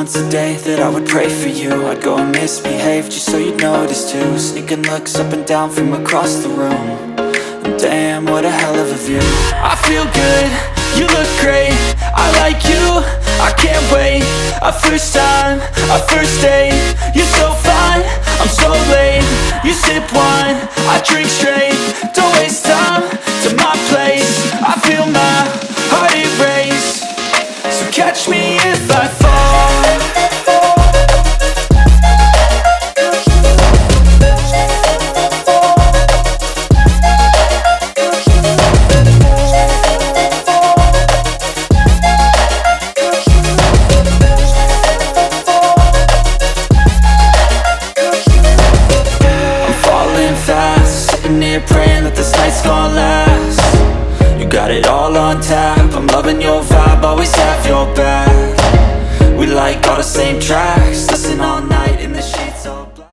once a day that I would pray for you. I'd go and misbehave just so you'd notice too. Sneaking looks up and down from across the room. And damn, what a hell of a view. I feel good, you look great, I like you, I can't wait. A first time, a first date, you're so fine, I'm so late. You sip wine, I drink straight. Don't waste time to my place. I feel my heart erase. So catch me if I fall. Praying that this night's gonna last. You got it all on tap, I'm loving your vibe, always have your back. We like all the same tracks, listen all night.